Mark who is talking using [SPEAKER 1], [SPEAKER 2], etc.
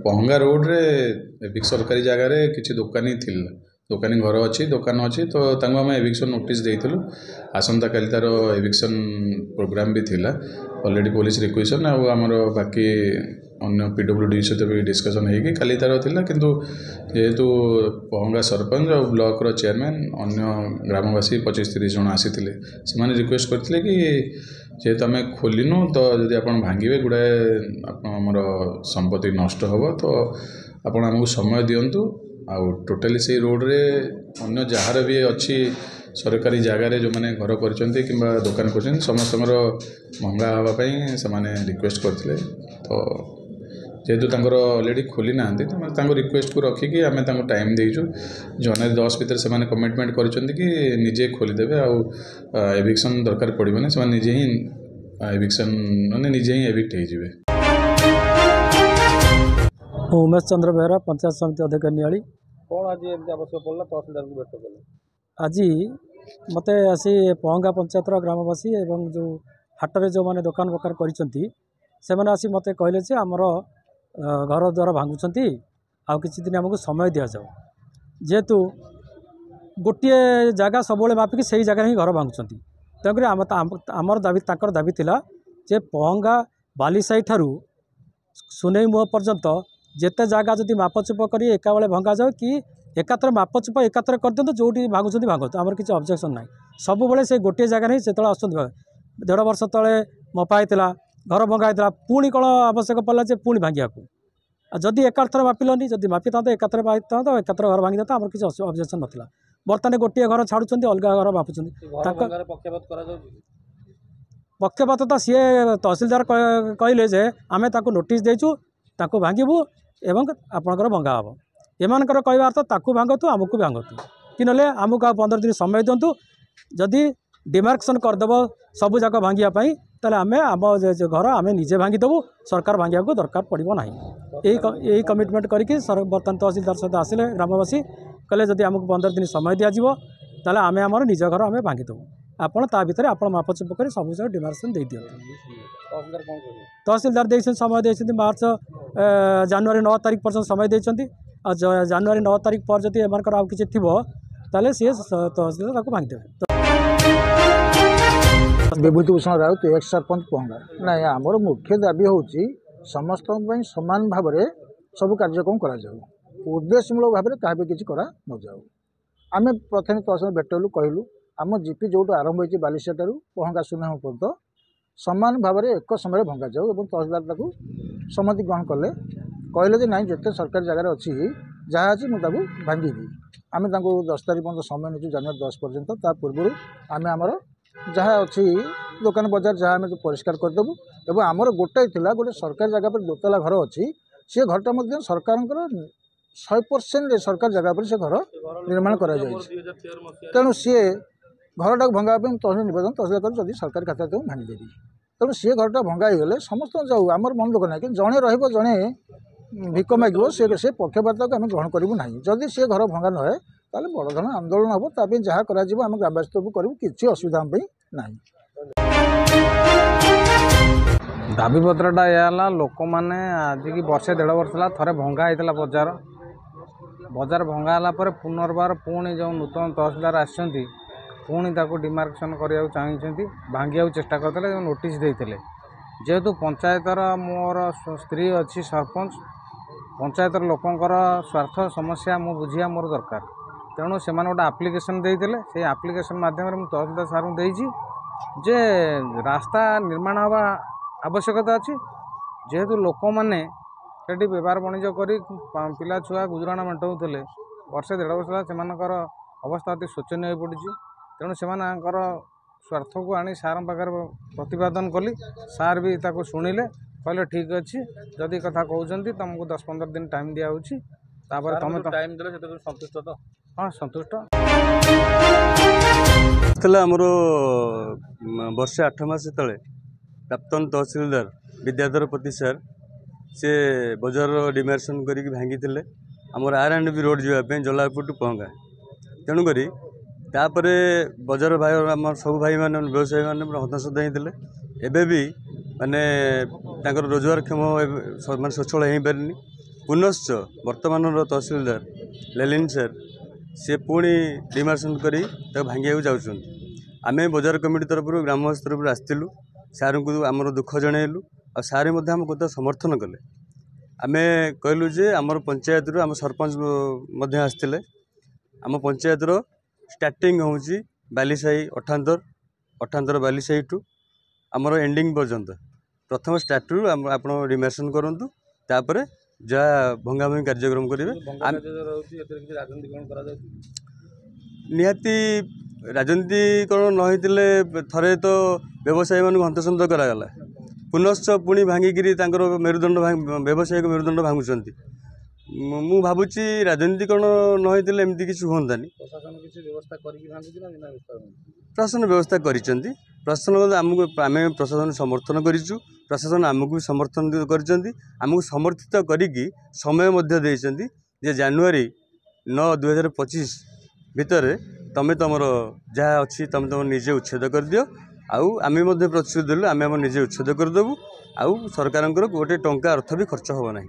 [SPEAKER 1] पहंगा road रे एक सरकारी जगह किसी दुकानी थिला दोकानी घर अच्छी दुकान अच्छी तो आम एविक्शन नोटिस देइलु आसंता काली तार एविक्शन प्रोग्राम भी थिला ऑलरेडी पुलिस रिक्वेशन आमर बाकी अन्य पीडब्ल्यूडी सहित भी डिस्कसन होगी काली तार थिला किंतु जेहेतु पहंगा सरपंच और ब्लॉक रो चेयरमैन अन्य ग्रामवासी 25-30 जन आसी से रिक्वेस्ट करते कि जेहेतु आम खोलिनु तो जदि आप भांगे गुड़ाए आमर संपत्ति नष्ट हम तो आपण आमको समय दिंतु आउ टोटाली से रोड रे अन्य जार भी अच्छी सरकारी जगार जो मैंने घर कर दुकान कर समस्त महंगा हाँपाई से रिक्वेस्ट करते तो जेहेतु ऑलरेडी खोली ना रिक्वेस्ट को रखिकी आम टाइम देचु जनवरी 10 भितर से कमिटमेंट कर निजे खोलीदेवे एविक्शन दरकार पड़े से निजे ही एविक्शन माने निजे ही एविक्ट हो
[SPEAKER 2] उमेश चंद्र बेहरा पंचायत समिति अध्यक्ष नियाली
[SPEAKER 3] कौन आज आवश्यक पड़ा तहसीलदार को भेट कले
[SPEAKER 2] आज मते आसी पहंगा पंचायत ग्रामवासी एवं जो हाटरे जो मैंने दुकान बकार कर आसी मते कहले जे आमर घर द्वार भांगुंट आउ किसी दिन आमको समय दि जाओ जेहेतु गोटे जगह सब मापिकी से जगह ही घर भांगुंट तेणुक आमर दाबी ताकर दाबी थिला जे पहंगा बालीसाई ठारू सुनई मुह पर्यंत जेते जगह जदि मापचुप कर एका बेले भंगा जाओ कि एकात्र मापचुप एकात्र कर दिखाँ जो भागुंट भागत आमर किसी ऑब्जेक्शन ना सब से गोटे जगह ही से आस 1.5 वर्ष तले मपा होता घर भंगा होता पुणी कौन आवश्यक पड़ा जे पुणी भांगा जदि एकाथर मापिलनि जदि मापी था एकात्र तो एकात्र घर भांगी था आम किसी ऑब्जेक्शन नाला बर्तमान गोटे घर छाड़ुंट अलग घर मापुंट पक्षपात तो सी तहसीलदार कहले जे आम नोटिस देचु ताकू भांगबू एवं आपणकर भंगा हम एमानकर कहवा अर्थ ताकू भांगतु आमको भांगतु कि ना आमको आ 15 दिन समय दिंतु जदि डिमार्केशन करदेव सबू जाक भांगापी ताले आम आम घर आम निजे भांगीदेवु सरकार भांगा को दरकार पड़ो ना यही कमिटमेंट करके बर्तमान तहसीलदार सहित आसिले ग्रामवासी कहले जदि आमको 15 दिन समय दिज्व ताले आम आमर निज घर आम भांगीदेवु आपण ता भितर आपण मापचुप कर सब जगह डिमार्केशन दे दियंतु तहसीलदार देइछन समय देइछन मार्च जनवरी 9 तारिख पर्यंत समय देइछन जनवरी 9 तारिख पर जदि एमानकर आउ किछि थिबो ताले से तहसीलदार ताको भांगी देबे
[SPEAKER 4] विभूतिभूषण राउत एक्स सरपंच पहंगा ना आमर मुख्य दाबी होची समस्त समान भाव में सब कार्यक्रम करा जाऊ उद्देश्यमूलक भाव में क्या किसी करा न जाऊ आम प्रथम तहसील भेटलु कहलु आम जीपी जो आरंभ होती बालीसाटारू पहंगा सुना पर्यंत समान भाव में एक समय भंगा जाऊ और तहसीलदार सम्मति ग्रहण कले कहले जे नाई जिते सरकारी जगह अच्छी जहाँ अच्छी मुझे भांगी आम 10 तारीख पर्यटन समय नीचु जनवरी 10 पर्यंत ता पूर्व आम आमर जहाँ अच्छी दुकान बजार जहाँ आम परिष्कार करदेबू और आमर गोटाई थिला गोटे सरकारी जगह पर दोतला घर अच्छी सी घरटा सरकार 100% सरकार जगह पर से घर निर्माण कर तेणु सी घरटा भंगा तहसील नवेदन तहसील जदि सरकारी खाता तो भांगीदेवी तेणु सी घरटा भंगा गले समस्त जाऊ आमर मन दुख ना कि जड़े रड़े भिक मागे से पक्षपात को आम ग्रहण करूँ ना जदि सी घर भंगा नए ताले बड़ धरण आंदोलन हम ताप जहाँ कर ग्रामवासी करूँ किसी असुविधा ना
[SPEAKER 3] दाबी पत्रटा या लोक मैंने आज की वर्षे 1.5 वर्ष है थे भंगा होता बजार बजार भंगा है पुनर्बार पुणी जो नूतन तहसीलदार आसछंती पुणी ताको डिमार्केशन करने चाहिए भांगा चेष्टा करते नोटिस देते जेहेतु पंचायतर मोर स्त्री अच्छी सरपंच पंचायतर लोकंकर स्वार्थ समस्या मु बुझिया मोर दरकार तेणु से गोटे आप्लिकेसन देते से आप्लिकेसन मध्यम तहसीलदार सारू देजी जे रास्ता निर्माण हवा आवश्यकता अच्छी जेहेतु लोक मैंने से व्यवहार वाणिज्य कर पिला छुआ गुजराण मेटाऊले वर्षे 1.5 वर्ष है अवस्था अति शोचनीय हो पड़ी तेणु से स्वार्थ को आनी सार पाखे प्रतिपादन कली सार भी ताको शुणिले कहले ठीक अच्छे जदि कथा कहते तुमको 10-15 दिन टाइम दिया तुम टाइम दे संतुष्ट तो हाँ संतुष्ट
[SPEAKER 5] आमर वर्षे 8 मास तले प्राप्तन तहसीलदार विद्याधर पति सार से बजार डिमार्केशन करके भांगी आमर R&B रोड जावाई जलापुर टू पहंगा तेणुक तापर बजार भाई आम सब भाई मैंने व्यवसायी मैंने हताश होते एवं भी माने रोजगार क्षम मैं सचल हो पारे पुनश्च वर्तमानर तहसीलदार लेलिन सर सी पुणी डिमार्सन कर भांगा जाऊँ आम बजार कमिटी तरफ ग्रामवासी तरफ आसलु सार को आमर दुख जनइलु आ सारे आम कथा समर्थन कले आम कहलु जे आमर पंचायत आम सरपंच आसते आम पंचायत स्टार्टिंग हूँ बालीसाही अठांतर बालीसाही टू आमर एंडिंग पर्यंत प्रथम स्टार्ट रु आप डिमार्सन करूँ तापर जहाँ भंगाभंगी कार्यक्रम करेंगे निहाती राजनीतिकरण न होते थरे तो व्यवसायी मान हंतसंत करागला पुनश्च पुणी भांगिकी मेरुदंड व्यवसायिक मेरुदंड भांगुंट मु भावुची राजनीतिकरण न होते एमती किसी हुंतानी प्रशासन व्यवस्था करिसेंती प्रशासन आमको आम प्रशासन समर्थन करिचु प्रशासन आमको भी समर्थन करमको समर्थित करिकी समय जे जानुआरी 9/2025 भितर तमें तुमर जहाँ अच्छी तुम निजे उच्छेद कर दियो आउ आम प्रतिश्रुति देलु आम निजे उच्छेद करदेबू आउ सरकार गोटे टंका अर्थ भी खर्च होना।